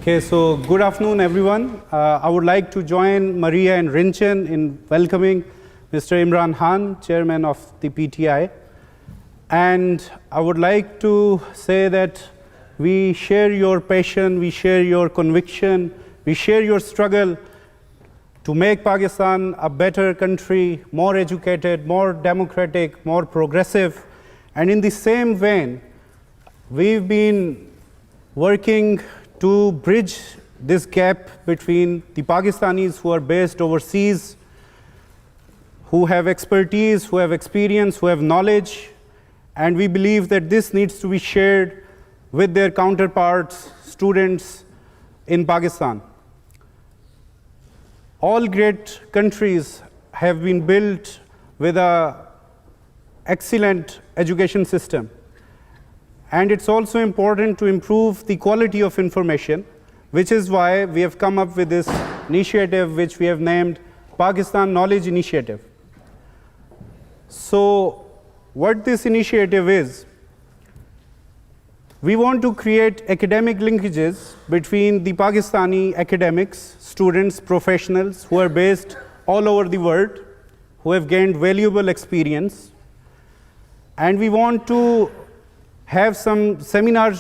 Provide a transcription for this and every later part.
Okay, so good afternoon, everyone. I would like to join Maria and Rinchen in welcoming Mr. Imran Khan, Chairman of the PTI. And I would like to say that we share your passion, we share your conviction, we share your struggle to make Pakistan a better country, more educated, more democratic, more progressive. And in the same vein, we've been working to bridge this gap between the Pakistanis who are based overseas, who have expertise, who have experience, who have knowledge, and we believe that this needs to be shared with their counterparts, students in Pakistan. All great countries have been built with an excellent education system. And it's also important to improve the quality of information, which is why we have come up with this initiative, which we have named Pakistan Knowledge Initiative. So what this initiative is, we want to create academic linkages between the Pakistani academics, students, professionals who are based all over the world, who have gained valuable experience. And we want to have some seminar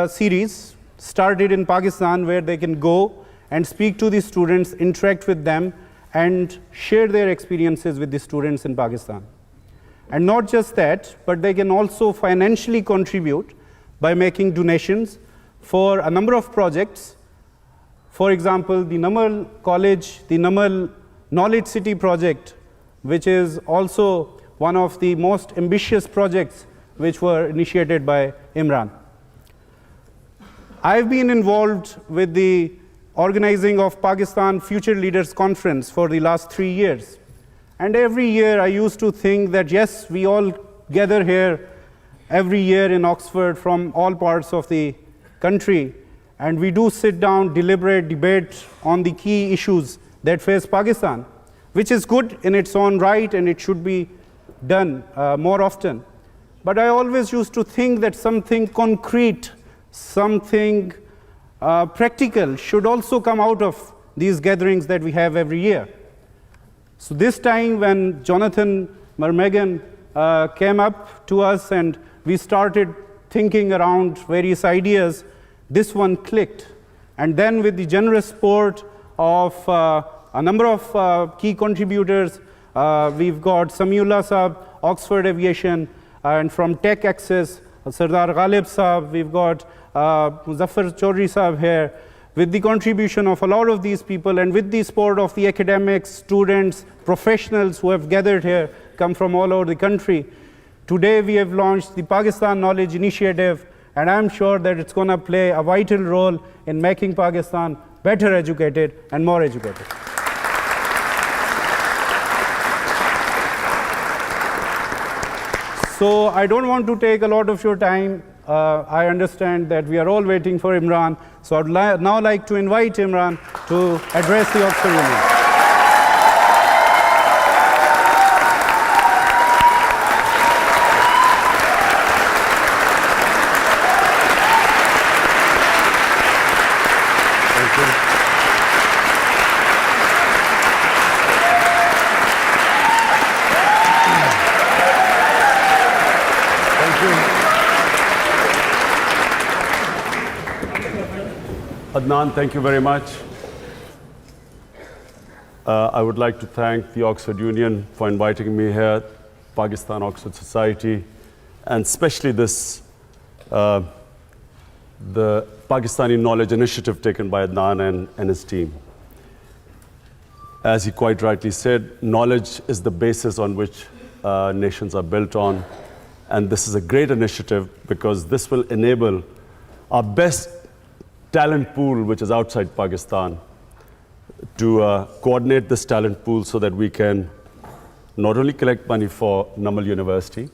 series started in Pakistan where they can go and speak to the students, interact with them, and share their experiences with the students in Pakistan. And not just that, but they can also financially contribute by making donations for a number of projects. For example, the Namal College, the Namal Knowledge City project, which is also one of the most ambitious projects which were initiated by Imran. I've been involved with the organizing of Pakistan Future Leaders Conference for the last 3 years. And every year I used to think that yes, we all gather here every year in Oxford from all parts of the country, and we do sit down, deliberate, debate on the key issues that face Pakistan, which is good in its own right and it should be done more often. But I always used to think that something concrete, something practical should also come out of these gatherings that we have every year. So this time when Jonathan Mermegan came up to us and we started thinking around various ideas, this one clicked. And then with the generous support of a number of key contributors, we've got Samiullah Saab, Oxford Aviation, and from Tech Access, Sardar Ghalib Saab, we've got Muzaffar Chaudhry Saab here. With the contribution of a lot of these people and with the support of the academics, students, professionals who have gathered here, come from all over the country, today we have launched the Pakistan Knowledge Initiative, and I'm sure that it's going to play a vital role in making Pakistan better educated and more educated. So I don't want to take a lot of your time. I understand that we are all waiting for Imran. So I'd now like to invite Imran to address the Oxford Union. Thank you. Adnan, thank you very much. I would like to thank the Oxford Union for inviting me here, Pakistan Oxford Society, and especially this, the Pakistani Knowledge Initiative taken by Adnan and his team. As he quite rightly said, knowledge is the basis on which nations are built on, and this is a great initiative because this will enable our best talent pool, which is outside Pakistan, to coordinate this talent pool so that we can not only collect money for Namal University,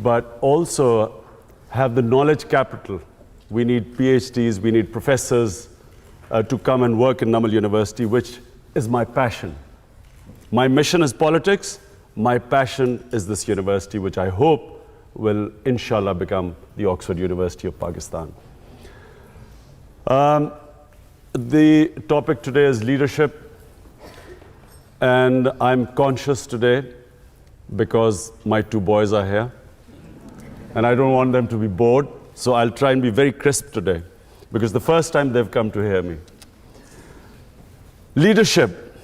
but also have the knowledge capital. We need PhDs, we need professors to come and work in Namal University, which is my passion. My mission is politics, my passion is this university, which I hope will, inshallah, become the Oxford University of Pakistan. The topic today is leadership, and I'm conscious today because my two boys are here, and I don't want them to be bored, so I'll try and be very crisp today, because the first time they've come to hear me. Leadership.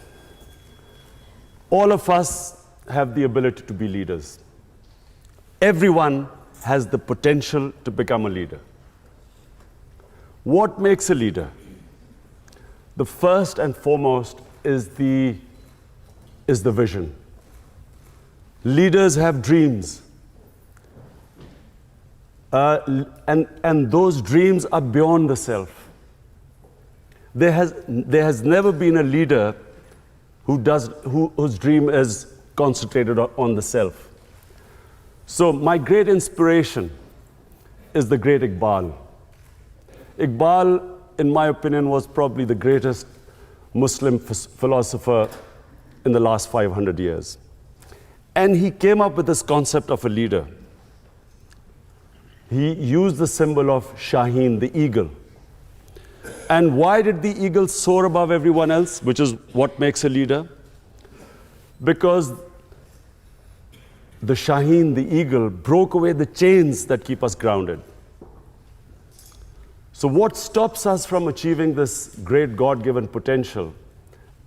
All of us have the ability to be leaders. Everyone has the potential to become a leader. What makes a leader? The first and foremost is the vision. Leaders have dreams. And those dreams are beyond the self. There has never been a leader whose dream is concentrated on the self. So my great inspiration is the great Iqbal. Iqbal, in my opinion, was probably the greatest Muslim philosopher in the last 500 years. And he came up with this concept of a leader. He used the symbol of Shaheen, the eagle. And why did the eagle soar above everyone else, which is what makes a leader? Because the Shaheen, the eagle, broke away the chains that keep us grounded. So what stops us from achieving this great God-given potential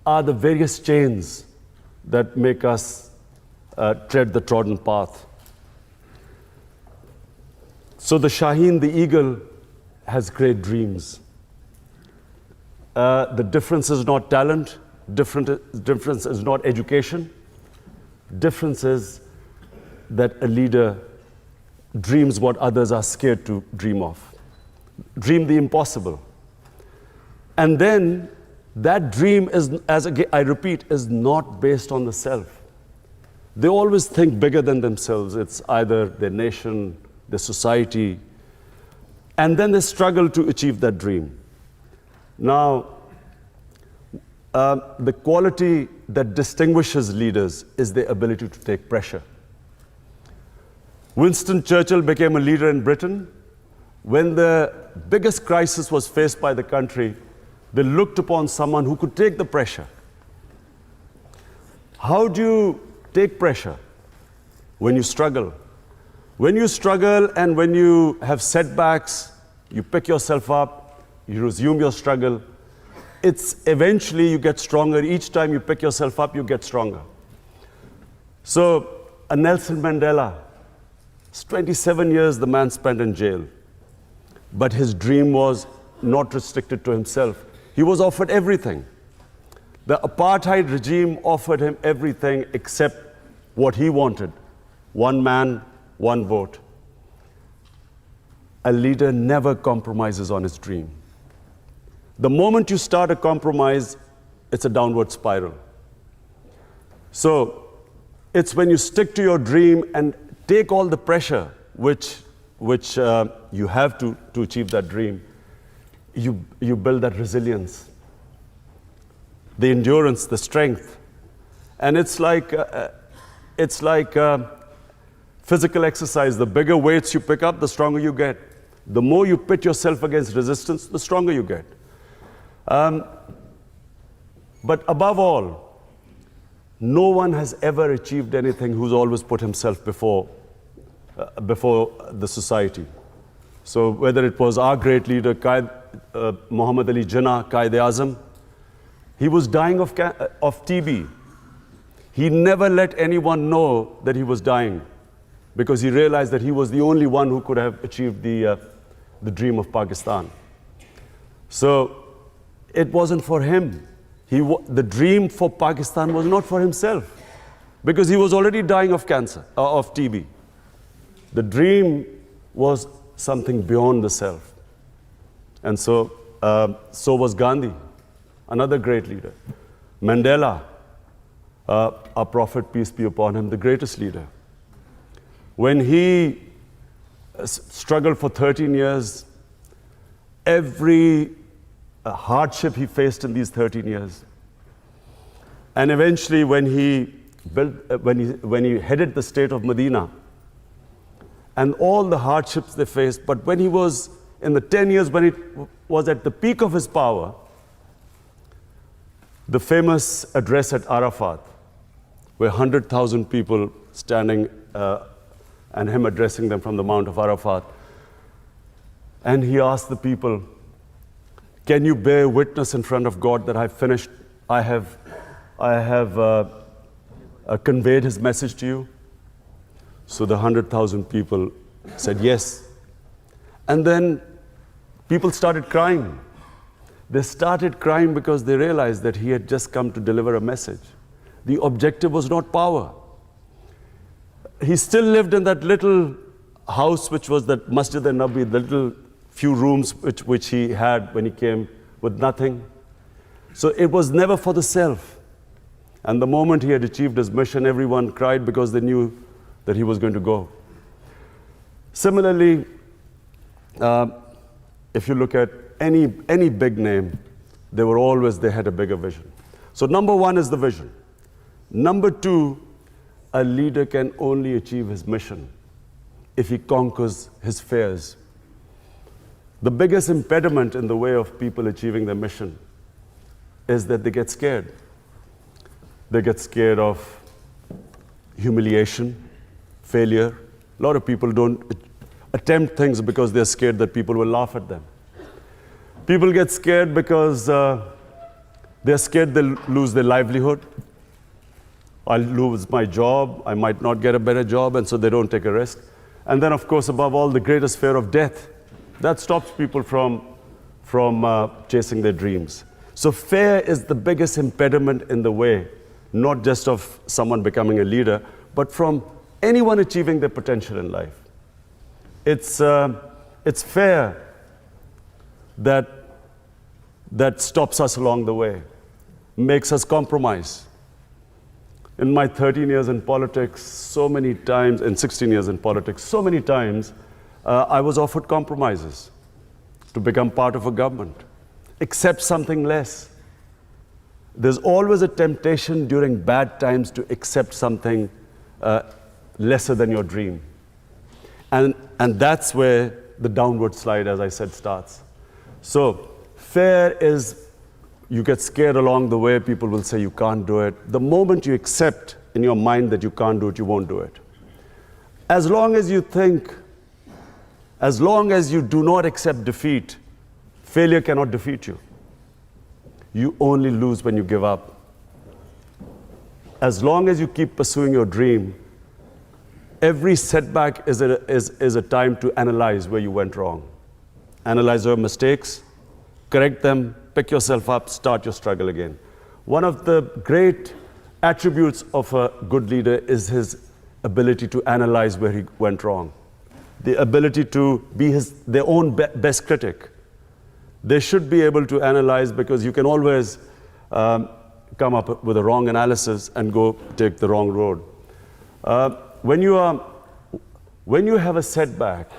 are the various chains that make us tread the trodden path. So the Shaheen, the eagle, has great dreams. The difference is not talent, difference is not education. Difference is that a leader dreams what others are scared to dream of. Dream the impossible. And then that dream is, I repeat, is not based on the self. They always think bigger than themselves. It's either their nation, their society, and then they struggle to achieve that dream. Now, the quality that distinguishes leaders is their ability to take pressure. Winston Churchill became a leader in Britain. When the biggest crisis was faced by the country, they looked upon someone who could take the pressure. How do you take pressure? When you struggle. When you struggle and when you have setbacks, you pick yourself up, you resume your struggle. It's eventually you get stronger. Each time you pick yourself up, you get stronger. So, a Nelson Mandela, 27 years the man spent in jail. But his dream was not restricted to himself. He was offered everything. The apartheid regime offered him everything except what he wanted. One man, one vote. A leader never compromises on his dream. The moment you start a compromise, it's a downward spiral. So, it's when you stick to your dream and take all the pressure which you have to achieve that dream, you build that resilience, the endurance, the strength. And it's like physical exercise. The bigger weights you pick up, the stronger you get. The more you pit yourself against resistance, the stronger you get. But above all, no one has ever achieved anything who's always put himself before the society. So whether it was our great leader, Muhammad Ali Jinnah, Quaid-e-Azam, he was dying of TB. He never let anyone know that he was dying because he realized that he was the only one who could have achieved the dream of Pakistan. So it wasn't for him. The dream for Pakistan was not for himself because he was already dying of cancer, of TB. The dream was something beyond the self. And so was Gandhi, another great leader. Mandela, our prophet, peace be upon him, the greatest leader. When he struggled for 13 years, every hardship he faced in these 13 years. And eventually when he headed the state of Medina, and all the hardships they faced, but when he was in the 10 years when it was at the peak of his power, The famous address at Arafat, where 100,000 people standing and him addressing them from the Mount of Arafat. And he asked the people, can you bear witness in front of God that I have conveyed his message to you? So the 100,000 people said yes. And then people started crying. They started crying because they realized that he had just come to deliver a message. The objective was not power. He still lived in that little house, which was that Masjid al-Nabi, the little few rooms which he had when he came with nothing. So it was never for the self. And the moment he had achieved his mission, everyone cried because they knew that he was going to go. Similarly, if you look at any big name, they had a bigger vision. So number one is the vision. Number two, a leader can only achieve his mission if he conquers his fears. The biggest impediment in the way of people achieving their mission is that they get scared. They get scared of humiliation, failure. A lot of people don't attempt things because they're scared that people will laugh at them. People get scared because they're scared they'll lose their livelihood. I'll lose my job, I might not get a better job, and so they don't take a risk. And then, of course, above all, the greatest fear of death. That stops people from chasing their dreams. So fear is the biggest impediment in the way, not just of someone becoming a leader, but from anyone achieving their potential in life. It's fear that stops us along the way, makes us compromise. In my 13 years in politics, so many times, and 16 years in politics, so many times, I was offered compromises to become part of a government, accept something less. There's always a temptation during bad times to accept something lesser than your dream. And that's where the downward slide, as I said, starts. So fear is, you get scared along the way, people will say you can't do it. The moment you accept in your mind that you can't do it, you won't do it. As long as you do not accept defeat, failure cannot defeat you. You only lose when you give up. As long as you keep pursuing your dream, every setback is a time to analyze where you went wrong. Analyze your mistakes, correct them, pick yourself up, start your struggle again. One of the great attributes of a good leader is his ability to analyze where he went wrong. The ability to be their own best critic. They should be able to analyze, because you can always come up with a wrong analysis and go take the wrong road. When you have a setback,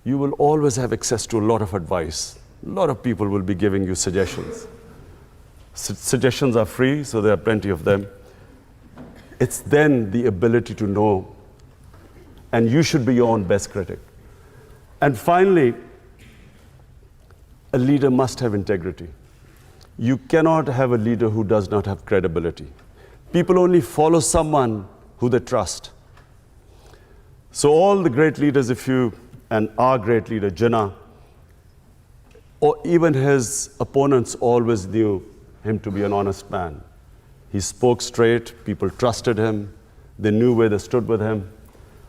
you will always have access to a lot of advice. A lot of people will be giving you suggestions. Suggestions are free, so there are plenty of them. It's then the ability to know, and you should be your own best critic. And finally, a leader must have integrity. You cannot have a leader who does not have credibility. People only follow someone who they trust. So all the great leaders, and our great leader, Jinnah, or even his opponents always knew him to be an honest man. He spoke straight, people trusted him, they knew where they stood with him.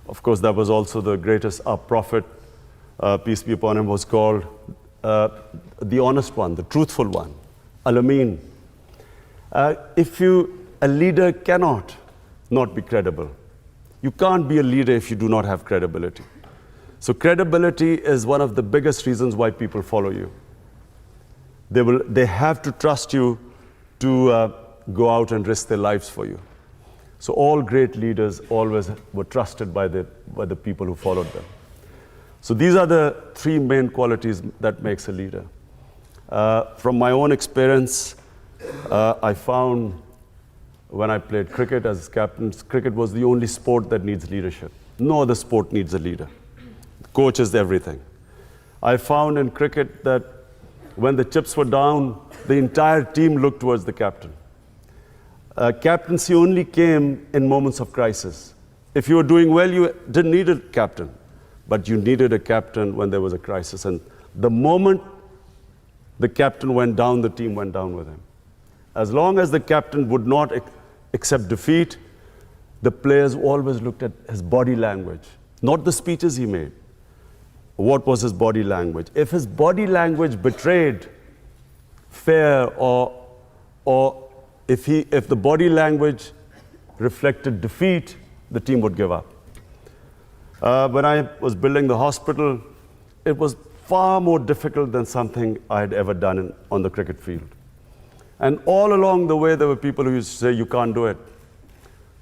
Of course, that was also the greatest, our prophet, peace be upon him, was called the honest one, the truthful one, Al-Amin. A leader cannot not be credible. You can't be a leader if you do not have credibility. So credibility is one of the biggest reasons why people follow you. They have to trust you to go out and risk their lives for you. So all great leaders always were trusted by the people who followed them. So these are the three main qualities that makes a leader. From my own experience, I found when I played cricket as captain, cricket was the only sport that needs leadership. No other sport needs a leader. The coach is everything. I found in cricket that when the chips were down, the entire team looked towards the captain. Captaincy only came in moments of crisis. If you were doing well, you didn't need a captain, but you needed a captain when there was a crisis. And the moment the captain went down, the team went down with him. As long as the captain would not accept defeat, the players always looked at his body language, not the speeches he made. What was his body language? If his body language betrayed fear, or if the body language reflected defeat, the team would give up. When I was building the hospital, it was far more difficult than something I had ever done on the cricket field. And all along the way, there were people who used to say, you can't do it.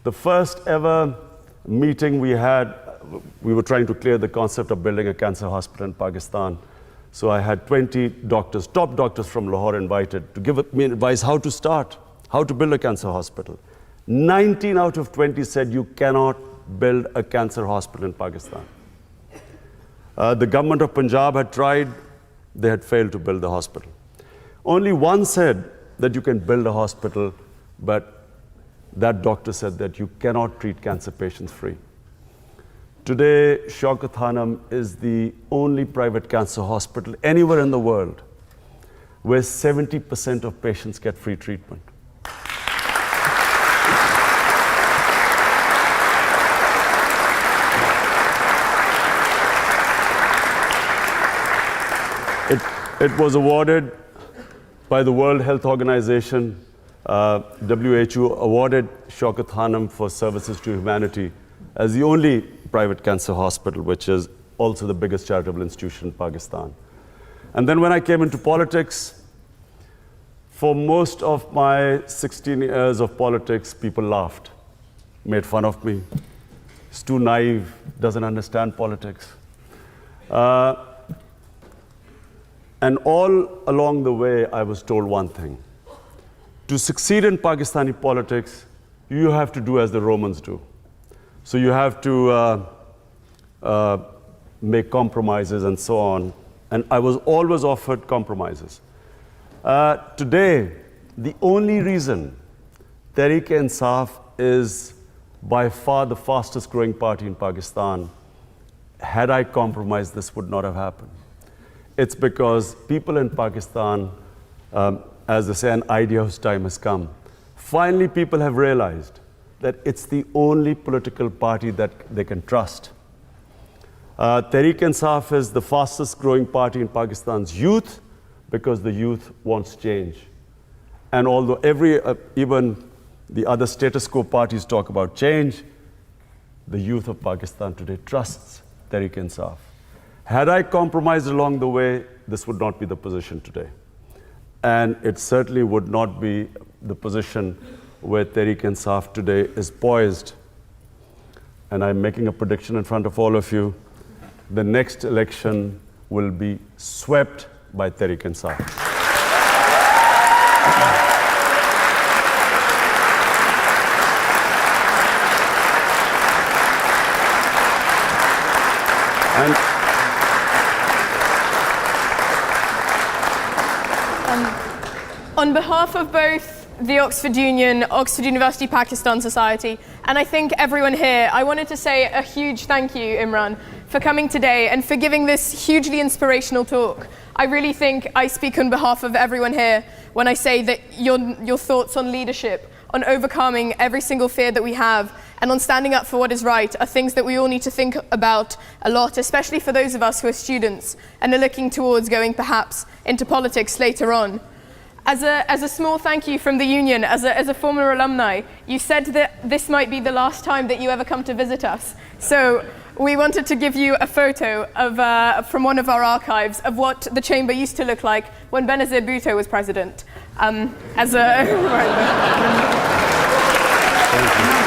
The first ever meeting we had, we were trying to clear the concept of building a cancer hospital in Pakistan. So I had 20 doctors, top doctors from Lahore invited to give me advice how to start, how to build a cancer hospital. 19 out of 20 said you cannot build a cancer hospital in Pakistan. The government of Punjab had tried, they had failed to build the hospital. Only one said that you can build a hospital, but that doctor said that you cannot treat cancer patients free. Today, Shaukat Hanum is the only private cancer hospital anywhere in the world where 70% of patients get free treatment. It was awarded by the World Health Organization. WHO awarded Shaukat Hanum for services to humanity as the only private cancer hospital, which is also the biggest charitable institution in Pakistan. And then when I came into politics, for most of my 16 years of politics, people laughed, made fun of me. He's too naive, doesn't understand politics. And all along the way, I was told one thing. To succeed in Pakistani politics, you have to do as the Romans do. So you have to make compromises and so on. And I was always offered compromises. Today, the only reason Tehreek-e-Insaf is by far the fastest growing party in Pakistan, had I compromised, this would not have happened. It's because people in Pakistan, as they say, an idea whose time has come. Finally, people have realized that it's the only political party that they can trust. Tehreek-e-Insaf is the fastest growing party in Pakistan's youth because the youth wants change. And although even the other status quo parties talk about change, the youth of Pakistan today trusts Tehreek-e-Insaf. Had I compromised along the way, this would not be the position today. And it certainly would not be the position where Tehreek-e-Insaf today is poised. And I'm making a prediction in front of all of you. The next election will be swept by Tehreek-e-Insaf. On behalf of both the Oxford Union, Oxford University Pakistan Society, and I think everyone here, I wanted to say a huge thank you, Imran, for coming today and for giving this hugely inspirational talk. I really think I speak on behalf of everyone here when I say that your thoughts on leadership, on overcoming every single fear that we have, and on standing up for what is right are things that we all need to think about a lot, especially for those of us who are students and are looking towards going perhaps into politics later on. As a small thank you from the union, as a former alumni, you said that this might be the last time that you ever come to visit us. So we wanted to give you a photo of, from one of our archives of what the chamber used to look like when Benazir Bhutto was president. Thank you.